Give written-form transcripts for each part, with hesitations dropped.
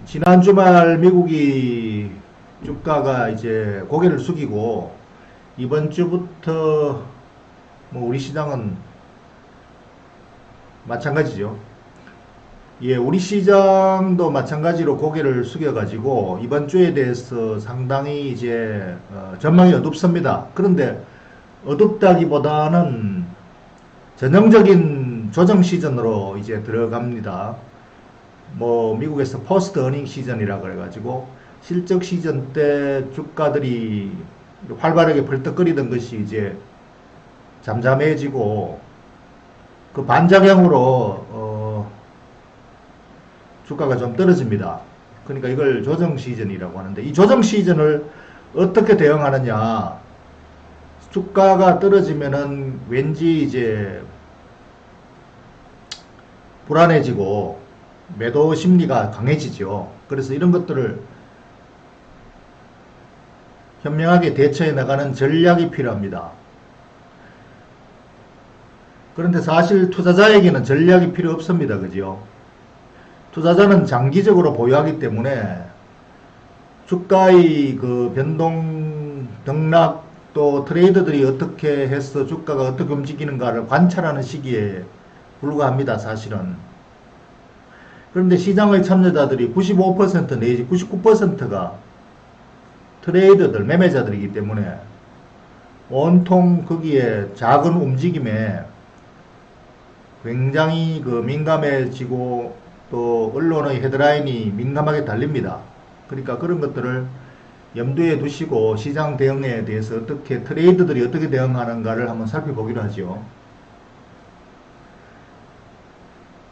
지난 주말 미국이 주가가 이제 고개를 숙이고 이번 주부터 뭐 우리 시장은 마찬가지죠. 예, 우리 시장도 마찬가지로 고개를 숙여가지고 이번 주에 대해서 상당히 이제 전망이 어둡습니다. 그런데 어둡다기보다는 전형적인 조정 시즌으로 이제 들어갑니다. 뭐 미국에서 포스트 어닝 시즌이라 그래가지고 실적 시즌 때 주가들이 활발하게 벌떡거리던 것이 이제 잠잠해지고 그 반작용으로 주가가 좀 떨어집니다. 그러니까 이걸 조정 시즌이라고 하는데, 이 조정 시즌을 어떻게 대응하느냐, 주가가 떨어지면은 왠지 이제 불안해지고 매도 심리가 강해지죠. 그래서 이런 것들을 현명하게 대처해 나가는 전략이 필요합니다. 그런데 사실 투자자에게는 전략이 필요 없습니다. 그죠? 투자자는 장기적으로 보유하기 때문에 주가의 그 변동, 등락, 또 트레이더들이 어떻게 해서 주가가 어떻게 움직이는가를 관찰하는 시기에 불과합니다. 사실은. 그런데 시장의 참여자들이 95% 내지 99%가 트레이더들, 매매자들이기 때문에 온통 거기에 작은 움직임에 굉장히 그 민감해지고 또 언론의 헤드라인이 민감하게 달립니다. 그러니까 그런 것들을 염두에 두시고 시장 대응에 대해서 어떻게 트레이더들이 어떻게 대응하는가를 한번 살펴보기로 하죠.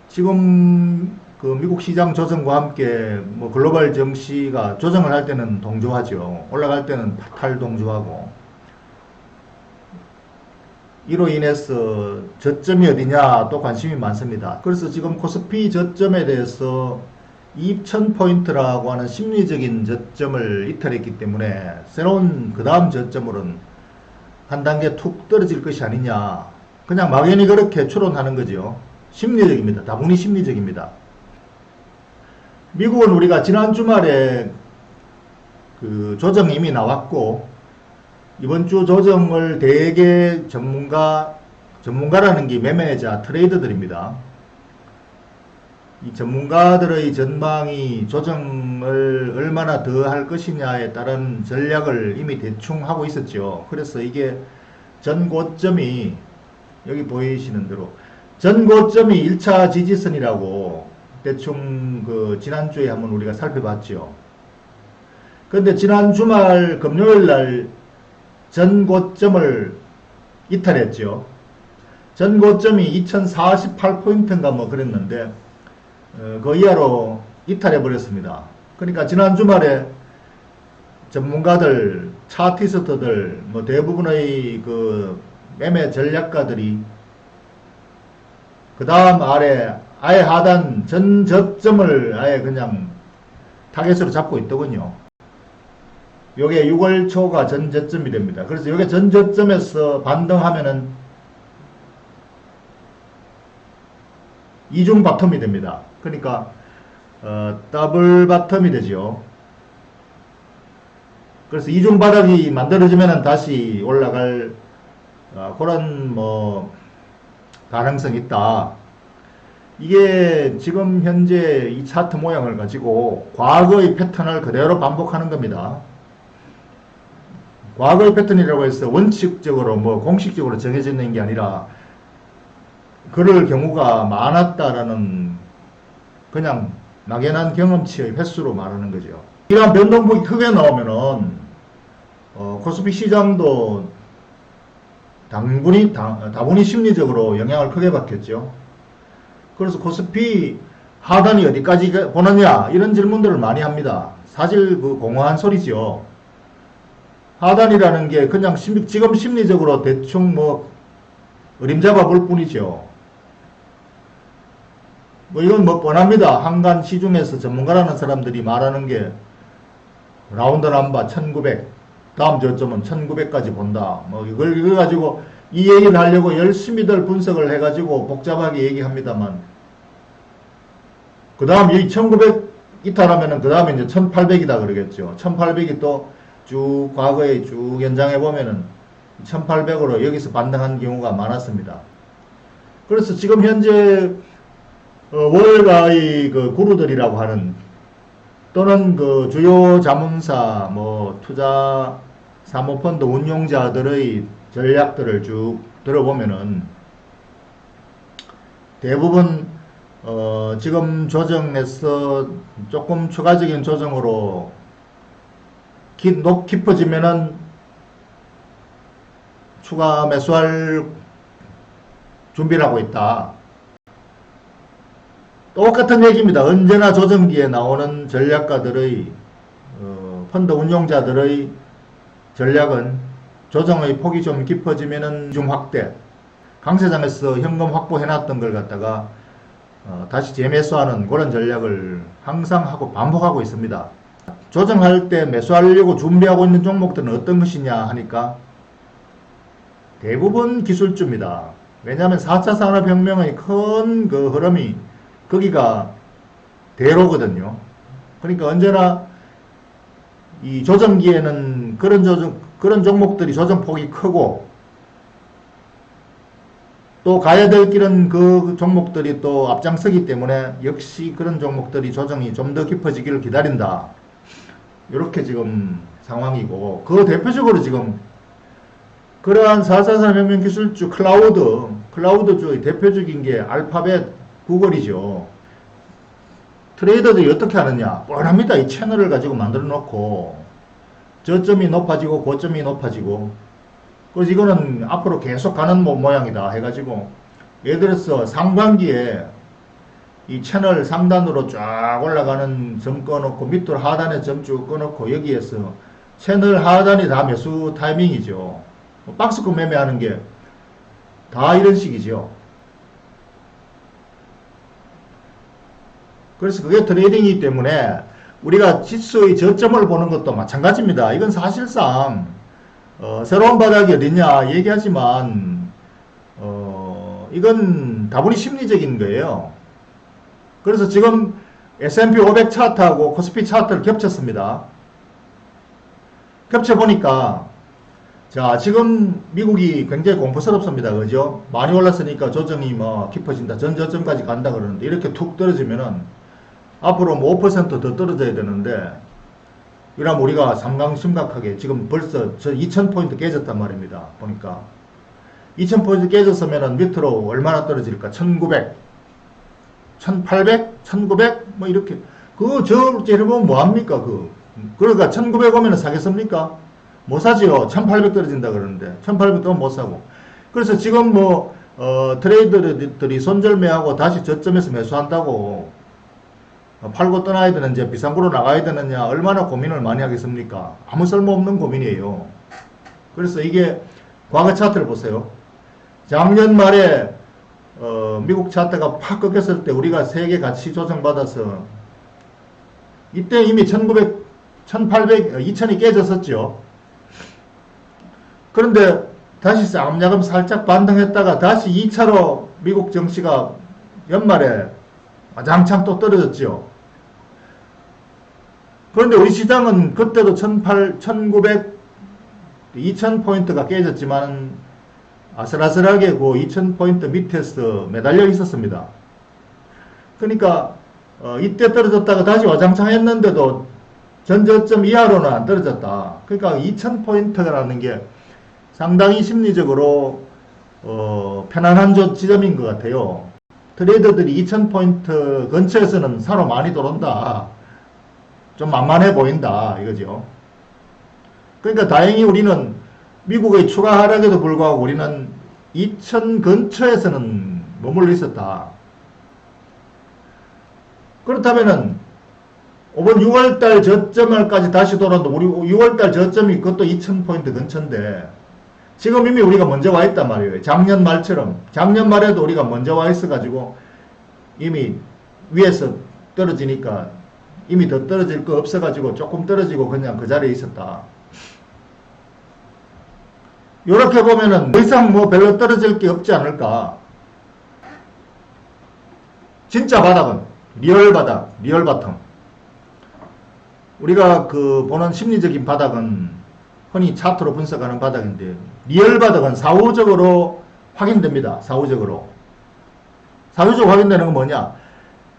지금 그 미국 시장 조정과 함께 뭐 글로벌 증시가 조정을 할 때는 동조하죠. 올라갈 때는 탈동조하고, 이로 인해서 저점이 어디냐 또 관심이 많습니다. 그래서 지금 코스피 저점에 대해서 2000포인트라고 하는 심리적인 저점을 이탈했기 때문에 새로운 그 다음 저점으로는 한 단계 툭 떨어질 것이 아니냐, 그냥 막연히 그렇게 추론하는 거죠. 심리적입니다. 다분히 심리적입니다. 미국은 우리가 지난 주말에 그 조정이 이미 나왔고, 이번 주 조정을 대개 전문가라는 게 매매자, 트레이더들입니다. 이 전문가들의 전망이 조정을 얼마나 더 할 것이냐에 따른 전략을 이미 대충 하고 있었죠. 그래서 이게 전 고점이 여기 보이시는 대로 전 고점이 1차 지지선이라고 대충 그 지난주에 한번 우리가 살펴봤죠. 그런데 지난 주말 금요일 날 전 고점을 이탈했죠. 전 고점이 2048포인트인가 뭐 그랬는데 그 이하로 이탈해 버렸습니다. 그러니까 지난 주말에 전문가들, 차티스트들, 뭐 대부분의 그 매매 전략가들이 그 다음 아래 아예 하단 전 저점을 아예 그냥 타겟으로 잡고 있더군요. 요게 6월 초가 전 저점이 됩니다. 그래서 요게 전 저점에서 반등하면은 이중 바텀이 됩니다. 그러니까 더블 바텀이 되죠. 그래서 이중 바닥이 만들어지면은 다시 올라갈 그런 뭐 가능성이 있다. 이게 지금 현재 이 차트 모양을 가지고 과거의 패턴을 그대로 반복하는 겁니다. 과거의 패턴이라고 해서 원칙적으로 뭐 공식적으로 정해져 있는 게 아니라 그럴 경우가 많았다라는 그냥 막연한 경험치의 횟수로 말하는 거죠. 이러한 변동폭이 크게 나오면은 코스피 시장도 다분히 심리적으로 영향을 크게 받겠죠. 그래서 코스피 하단이 어디까지 보느냐 이런 질문들을 많이 합니다. 사실 그 공허한 소리죠. 하단이라는 게 그냥 지금 심리적으로 대충 뭐 어림잡아 볼 뿐이죠. 뭐 이건 뭐 뻔합니다. 한간 시중에서 전문가라는 사람들이 말하는 게 라운드 넘버 1900, 다음 저점은 1900까지 본다. 뭐 이걸 가지고 이 얘기를 하려고 열심히들 분석을 해가지고 복잡하게 얘기합니다만, 그 다음 이 1900 이탈하면은 그 다음에 이제 1800이다 그러겠죠. 1800이 또 쭉 과거에 쭉 연장해 보면은 1800으로 여기서 반등한 경우가 많았습니다. 그래서 지금 현재 월가의 그 구루들이라고 하는 또는 그 주요 자문사 뭐 투자 사모펀드 운용자들의 전략들을 쭉 들어보면은 대부분 지금 조정에서 조금 추가적인 조정으로 깊어지면은 추가 매수할 준비를 하고 있다. 똑같은 얘기입니다. 언제나 조정기에 나오는 전략가들의 펀드 운용자들의 전략은 조정의 폭이 좀 깊어지면은 중 확대, 강세장에서 현금 확보해놨던 걸 갖다가 다시 재매수하는 그런 전략을 항상 하고 반복하고 있습니다. 조정할 때 매수하려고 준비하고 있는 종목들은 어떤 것이냐 하니까 대부분 기술주입니다. 왜냐하면 4차 산업혁명의 큰 그 흐름이 거기가 대로거든요. 그러니까 언제나 이 조정기에는 그런 종목들이 조정폭이 크고 또 가야 될 길은 그 종목들이 또 앞장서기 때문에 역시 그런 종목들이 조정이 좀 더 깊어지기를 기다린다. 이렇게 지금 상황이고, 그 대표적으로 지금 그러한 4차 산업혁명 기술주 클라우드주의 대표적인 게 알파벳, 구글이죠. 트레이더들이 어떻게 하느냐? 뻔합니다. 이 채널을 가지고 만들어 놓고 저점이 높아지고 고점이 높아지고, 그래서 이거는 앞으로 계속 가는 모양이다 해가지고, 예를 들어서 상반기에 이 채널 상단으로 쫙 올라가는 점 꺼놓고 밑으로 하단에 점 쭉 꺼놓고 여기에서 채널 하단이 다 매수 타이밍이죠. 박스권 매매하는 게 다 이런 식이죠. 그래서 그게 트레이딩이기 때문에 우리가 지수의 저점을 보는 것도 마찬가지입니다. 이건 사실상 새로운 바닥이 어딨냐 얘기하지만 이건 다분히 심리적인 거예요. 그래서 지금 S&P 500 차트하고 코스피 차트를 겹쳤습니다. 겹쳐보니까 자, 지금 미국이 굉장히 공포스럽습니다. 그죠? 많이 올랐으니까 조정이 뭐 깊어진다, 전저점까지 간다 그러는데, 이렇게 툭 떨어지면은 앞으로 뭐 5% 더 떨어져야 되는데, 이러면 우리가 상당 심각하게 지금 벌써 저 2000포인트 깨졌단 말입니다. 보니까 2000포인트 깨졌으면은 밑으로 얼마나 떨어질까? 1900, 1800, 1900 뭐 이렇게. 저 재료보면 뭐합니까? 그러니까 1900 오면은 사겠습니까? 못 사지요. 1800 떨어진다 그러는데 1800 또 못 사고. 그래서 지금 트레이더들이 손절매하고 다시 저점에서 매수한다고 팔고 떠나야 되는지 비상구로 나가야 되느냐 얼마나 고민을 많이 하겠습니까? 아무 쓸모없는 고민이에요. 그래서 이게 과거 차트를 보세요. 작년 말에 미국 차트가 팍 꺾였을 때 우리가 세계 같이 조정받아서 이때 이미 1900, 1800, 2000이 깨졌었죠. 그런데 다시 쌍야금 살짝 반등했다가 다시 2차로 미국 증시가 연말에 와장창 또 떨어졌죠. 그런데 우리 시장은 그때도 1900, 2000포인트가 깨졌지만 아슬아슬하게 그 2000포인트 밑에서 매달려 있었습니다. 그러니까 이때 떨어졌다가 다시 와장창 했는데도 전저점 이하로는 안 떨어졌다. 그러니까 2000포인트라는 게 상당히 심리적으로 편안한 지점인 것 같아요. 트레이더들이 2000포인트 근처에서는 사러 많이 들어온다. 좀 만만해 보인다 이거죠. 그러니까 다행히 우리는 미국의 추가 하락에도 불구하고 우리는 2000 근처에서는 머물러 있었다. 그렇다면은 이번 6월달 저점을까지 다시 돌아도 우리 6월달 저점이 그것도 2000포인트 근처인데 지금 이미 우리가 먼저 와 있단 말이에요. 작년 말처럼. 작년 말에도 우리가 먼저 와 있어가지고 이미 위에서 떨어지니까 이미 더 떨어질 거 없어가지고 조금 떨어지고 그냥 그 자리에 있었다. 요렇게 보면은 더 이상 뭐 별로 떨어질 게 없지 않을까. 진짜 바닥은 리얼 바닥, 리얼 바텀. 우리가 그 보는 심리적인 바닥은 흔히 차트로 분석하는 바닥인데, 리얼 바닥은 사후적으로 확인됩니다. 사후적으로 확인되는 건 뭐냐?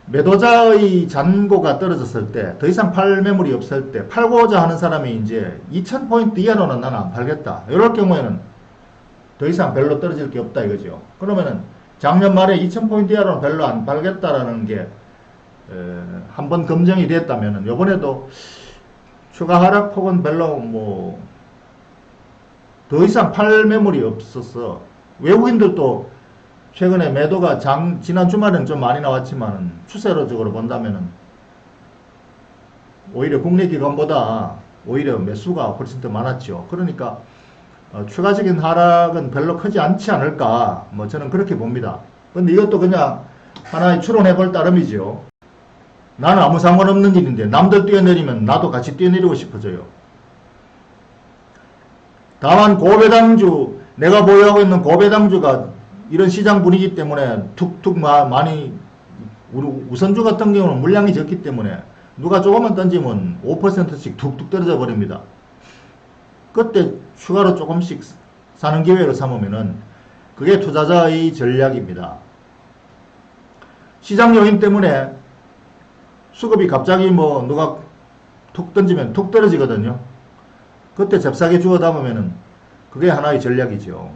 매도자의 잔고가 떨어졌을 때, 더 이상 팔 매물이 없을 때, 팔고자 하는 사람이 이제 2000포인트 이하로는 나는 안 팔겠다. 이럴 경우에는 더 이상 별로 떨어질 게 없다 이거죠. 그러면은 작년 말에 2000포인트 이하로는 별로 안 팔겠다라는 게 한번 검증이 됐다면은 요번에도 추가 하락폭은 별로 뭐 더 이상 팔 매물이 없어서, 외국인들도 최근에 매도가 지난 주말에는 좀 많이 나왔지만 추세적으로 본다면은 오히려 국내 기관보다 오히려 매수가 훨씬 더 많았죠. 그러니까 추가적인 하락은 별로 크지 않지 않을까, 뭐 저는 그렇게 봅니다. 근데 이것도 그냥 하나의 추론해 볼 따름이죠. 나는 아무 상관없는 일인데 남들 뛰어내리면 나도 같이 뛰어내리고 싶어져요. 다만 고배당주, 내가 보유하고 있는 고배당주가 이런 시장 분위기 때문에 툭툭 많이, 우리 우선주 같은 경우는 물량이 적기 때문에 누가 조금만 던지면 5%씩 툭툭 떨어져 버립니다. 그때 추가로 조금씩 사는 기회로 삼으면은 그게 투자자의 전략입니다. 시장 요인 때문에 수급이 갑자기 뭐 누가 툭 던지면 툭 떨어지거든요. 그때 잽싸게 주워 담으면은 그게 하나의 전략이죠.